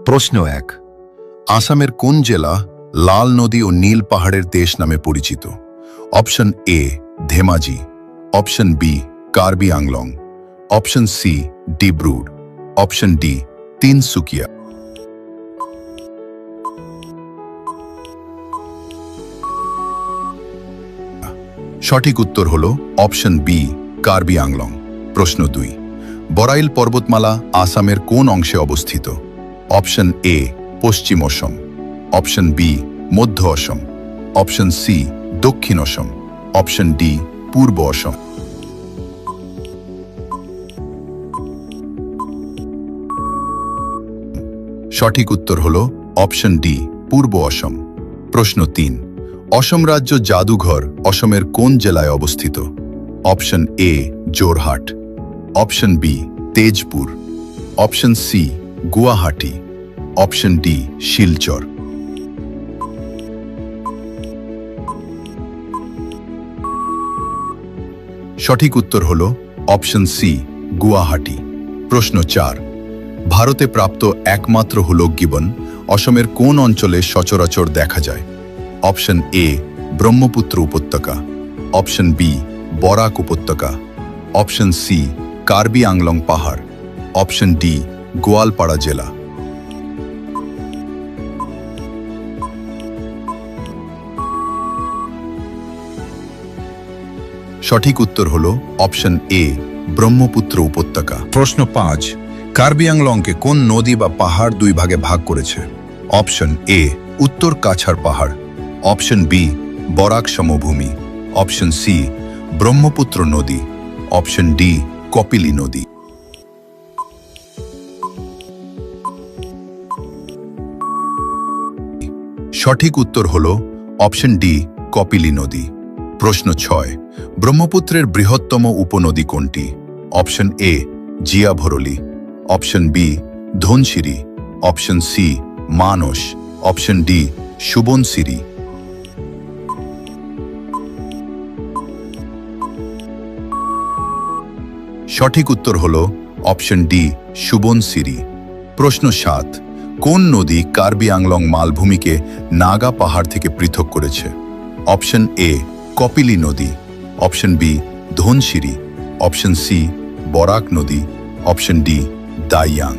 প্রশ্ন ১। আসামের কোন জেলা লাল নদী ও নীল পাহাড়ের দেশ নামে পরিচিত? Option A Dhemaji, option B Karbi Anglong, option C Dibrugarh, option D Tinsukia. সঠিক উত্তর হল অপশন বি কার্বি আংলং। প্রশ্ন ২। বরাইল পর্বতমালা আসামের কোন অংশে অবস্থিত? অপশন এ পশ্চিম অসম, অপশন বি মধ্য অসম, অপশন সি দক্ষিণ অসম, অপশন ডি পূর্ব অসম। সঠিক উত্তর হল অপশন ডি পূর্ব অসম। প্রশ্ন ৩। অসম রাজ্য জাদুঘর অসমের কোন জেলায় অবস্থিত? Option A Jorhat, option B Tezpur, option C Guwahati, option D Silchar. সঠিক উত্তর হল অপশন সি গুয়াহাটি। প্রশ্ন ৪। ভারতে প্রাপ্ত একমাত্র হুলক গিবন অসমের কোন অঞ্চলে সচরাচর দেখা যায়? অপশন এ ব্রহ্মপুত্র উপত্যকা, অপশন বি বরাক উপত্যকা, অপশন সি কার্বি আংলং পাহাড়, অপশন ডি গোয়ালপাড়া জেলা। সঠিক উত্তর হল অপশন এ ব্রহ্মপুত্র উপত্যকা। প্রশ্ন ৫। কার্বি আংলংকে কোন নদী বা পাহাড় দুই ভাগে ভাগ করেছে? অপশন এ উত্তর কাছাড় পাহাড়, অপশন বি বরাক সমভূমি, অপশন সি ব্রহ্মপুত্র নদী, অপশন ডি কপিলী নদী। সঠিক উত্তর হল অপশন ডি কপিলী নদী। প্রশ্ন ৬। ব্রহ্মপুত্রের বৃহত্তম উপনদী কোনটি? Option A Jiabharali, option B Dhansiri, option C Manas, option D Subansiri. সঠিক উত্তর হল অপশন ডি সুবনশিরি। প্রশ্ন ৭। কোন নদী কার্বি আংলং মালভূমিকে নাগা পাহাড় থেকে পৃথক করেছে? অপশন এ কপিলী নদী, option B Dhansiri, option C Barak নদী, অপশন ডি দাইয়াং।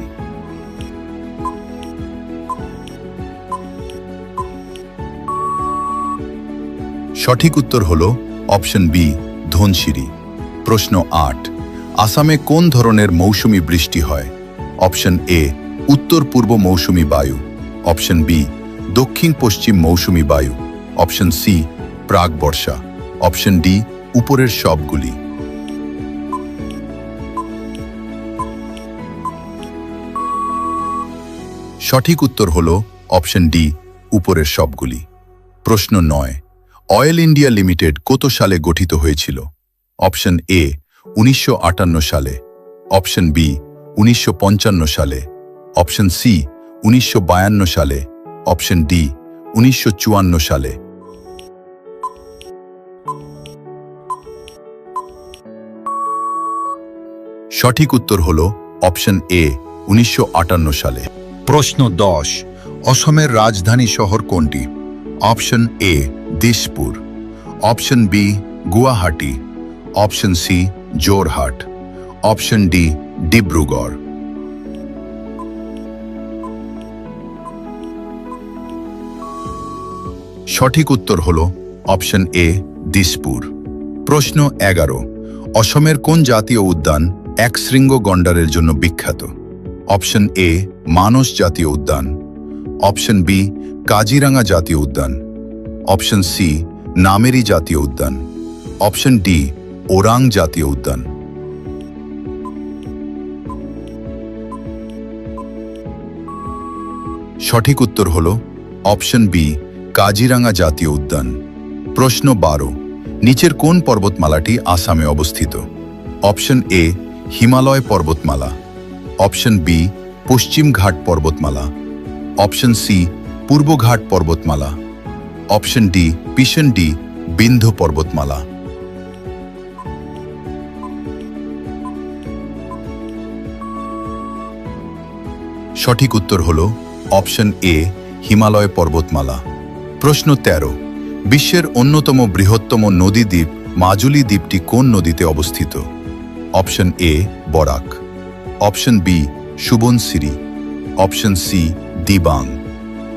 সঠিক উত্তর হল অপশন বি ধনশিরি। প্রশ্ন ৮। আসামে কোন ধরনের মৌসুমী বৃষ্টি হয়? অপশন এ উত্তর পূর্ব মৌসুমী বায়ু, অপশন বি দক্ষিণ পশ্চিম মৌসুমী বায়ু, অপশন সি প্রাক বর্ষা, অপশন ডি উপরের সবগুলি। সঠিক উত্তর হল অপশন ডি উপরের সবগুলি। প্রশ্ন ৯। অয়েল ইন্ডিয়া লিমিটেড কত সালে গঠিত হয়েছিল? অপশন এ ১৯৫৮ সালে, অপশন বি ১৯৫৫ সালে, অপশন সি ১৯৫২ সালে, অপশন ডি ১৯৫৪ সালে। সঠিক উত্তর হল অপশন এ ১৯৫৮ সালে। প্রশ্ন ১০। অসমের রাজধানী শহর কোনটি? Option A Dispur, option B Guwahati, option C Jorhat, option D Dibrugarh. সঠিক উত্তর হল অপশন এ দিসপুর। প্রশ্ন ১১। অসমের কোন জাতীয় উদ্যান একশৃঙ্গ গন্ডারের জন্য বিখ্যাত? অপশন এ মানস জাতীয় উদ্যান, অপশন বি কাজিরাঙ্গা জাতীয় উদ্যান, অপশন সি নামেরি জাতীয় উদ্যান, অপশন ডি ওরাং জাতীয় উদ্যান। সঠিক উত্তর হল অপশন বি কাজিরাঙ্গা জাতীয় উদ্যান। প্রশ্ন ১২। নিচের কোন পর্বতমালাটি আসামে অবস্থিত? অপশন এ হিমালয় পর্বতমালা, অপশন বি পশ্চিম ঘাট পর্বতমালা, অপশন সি পূর্ব ঘাট পর্বতমালা, অপশন ডি পিছন ডি বিন্ধ্য পর্বতমালা। সঠিক উত্তর হল অপশন এ হিমালয় পর্বতমালা। প্রশ্ন 13, বিশ্বের অন্যতম বৃহত্তম নদীদ্বীপ মাজুলি দ্বীপটি কোন নদীতে অবস্থিত? Option A Barak, option B Subansiri, option C Dibang,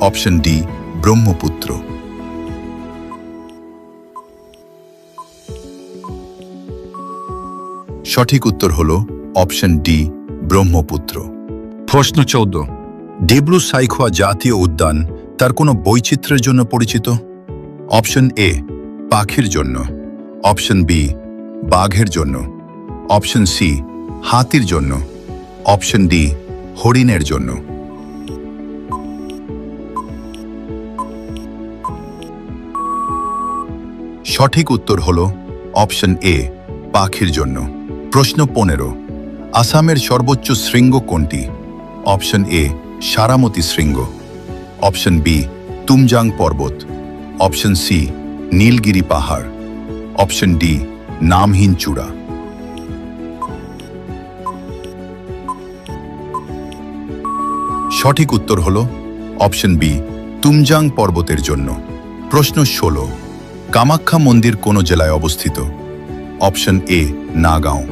option D Brahmaputra. সঠিক উত্তর হল অপশন ডি ব্রহ্মপুত্র। প্রশ্ন 14, ডেব্রু সাইখোয়া জাতীয় উদ্যান তার কোনো বৈচিত্র্যের জন্য পরিচিত? অপশন এ পাখির জন্য, অপশন বি বাঘের জন্য, অপশন সি হাতির জন্য, অপশন ডি হরিণের জন্য। সঠিক উত্তর হল অপশন এ পাখির জন্য। প্রশ্ন 15, আসামের সর্বোচ্চ শৃঙ্গ কোনটি? অপশন এ সারামতি শৃঙ্গ, অপশন বি তুমজাং পর্বত, অপশন সি নীলগিরি পাহাড়, অপশন ডি নামহীন চূড়া। সঠিক উত্তর হল অপশন বি তুমজাং পর্বতের জন্য। প্রশ্ন 16, কামাখ্যা মন্দির কোন জেলায় অবস্থিত? Option A Nagaon,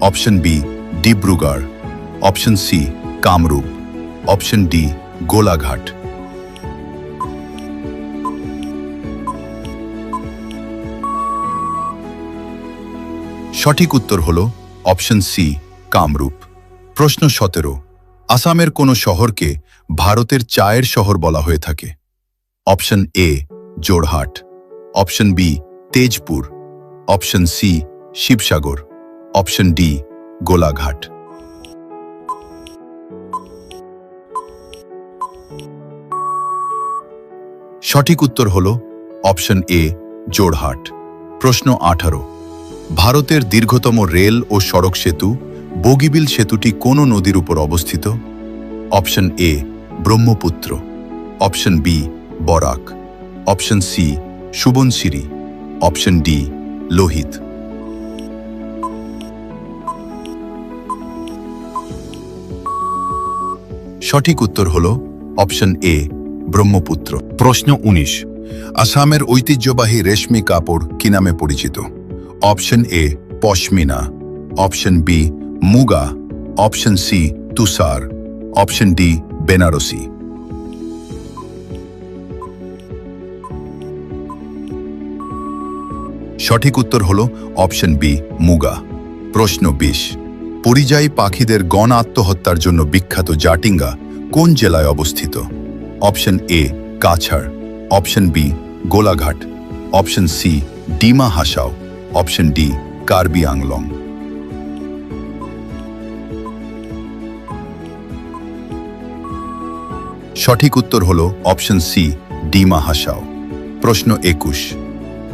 option B Dibrugarh, option C Kamrup, option D Golaghat. সঠিক উত্তর হল অপশন সি কামরূপ। প্রশ্ন 17, আসামের কোন শহরকে ভারতের চায়ের শহর বলা হয়ে থাকে? Option A Jorhat, option B Tezpur, option C Sivasagar, option D Golaghat. সঠিক উত্তর হল অপশন এ জোরহাট। প্রশ্ন 18, ভারতের দীর্ঘতম রেল ও সড়ক সেতু বগিবিল সেতুটি কোন নদীর উপর অবস্থিত? Option A Brahmaputra, option B Barak, option C Subansiri, option D Lohit. সঠিক উত্তর হল অপশন এ ব্রহ্মপুত্র। প্রশ্ন 19, আসামের ঐতিহ্যবাহী রেশমি কাপড় কি নামে পরিচিত? Option A pashmina, option B muga, option C Tussar, option D Banarasi. সঠিক উত্তর হল অপশন বি মুগা। প্রশ্ন 20, পরিযায়ী পাখিদের গণ আত্মহত্যার জন্য বিখ্যাত জাটিঙ্গা কোন জেলায় অবস্থিত? Option A Cachar, option B Golaghat, option C Dima Hasao, option D Karbi Anglong. সঠিক উত্তর হল অপশন সি ডিমা হাসাও। প্রশ্ন 21,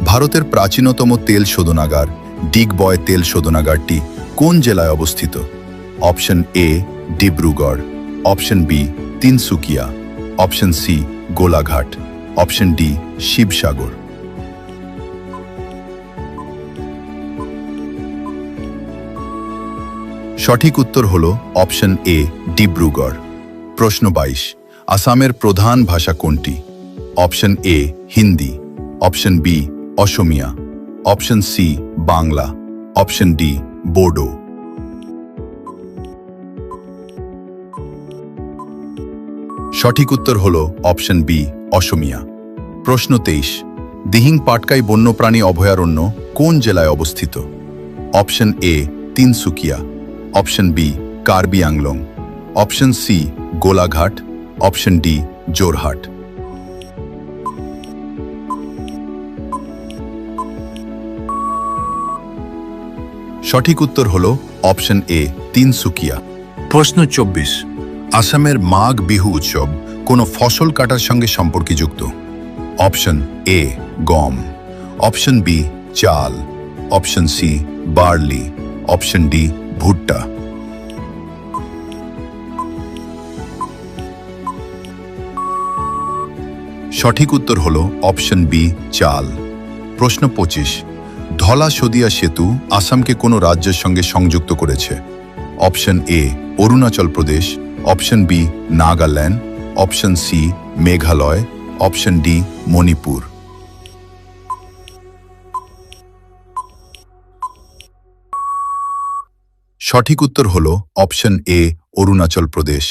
ভারতের প্রাচীনতম তেল শোধনাগার ডিগবয় তেল শোধনাগারটি কোন জেলায় অবস্থিত? Option A Dibrugarh, option B Tinsukia, option C Golaghat, option D Sivasagar. সঠিক উত্তর হল অপশন এ ডিব্রুগড়। প্রশ্ন 22, আসামের প্রধান ভাষা কোনটি? Option A Hindi, option B Assamese, option C Bangla, option D Bodo. সঠিক উত্তর হল অপশন বি অসমিয়া। প্রশ্ন 23, দিহিং পাটকাই বন্যপ্রাণী অভয়ারণ্য কোন জেলায় অবস্থিত? Option A Tinsukia, option B Karbi Anglong, option C Golaghat, option D Jorhat. সঠিক উত্তর হল অপশন এ তিনসুকিয়া। প্রশ্ন 24, আসামের মাঘ বিহু উৎসব কোন ফসল কাটার সঙ্গে সম্পর্কযুক্ত? অপশন এ গম, অপশন বি চাল, option C barley, option D ভুট্টা। সঠিক উত্তর হল অপশন বি চাল। প্রশ্ন 25, ধলা সদিয়া সেতু আসামকে কোন রাজ্যের সঙ্গে সংযুক্ত করেছে? Option A Arunachal Pradesh, option B Nagaland, option C Meghalaya, option D Manipur. সঠিক উত্তর হল অপশন এ অরুণাচল প্রদেশ।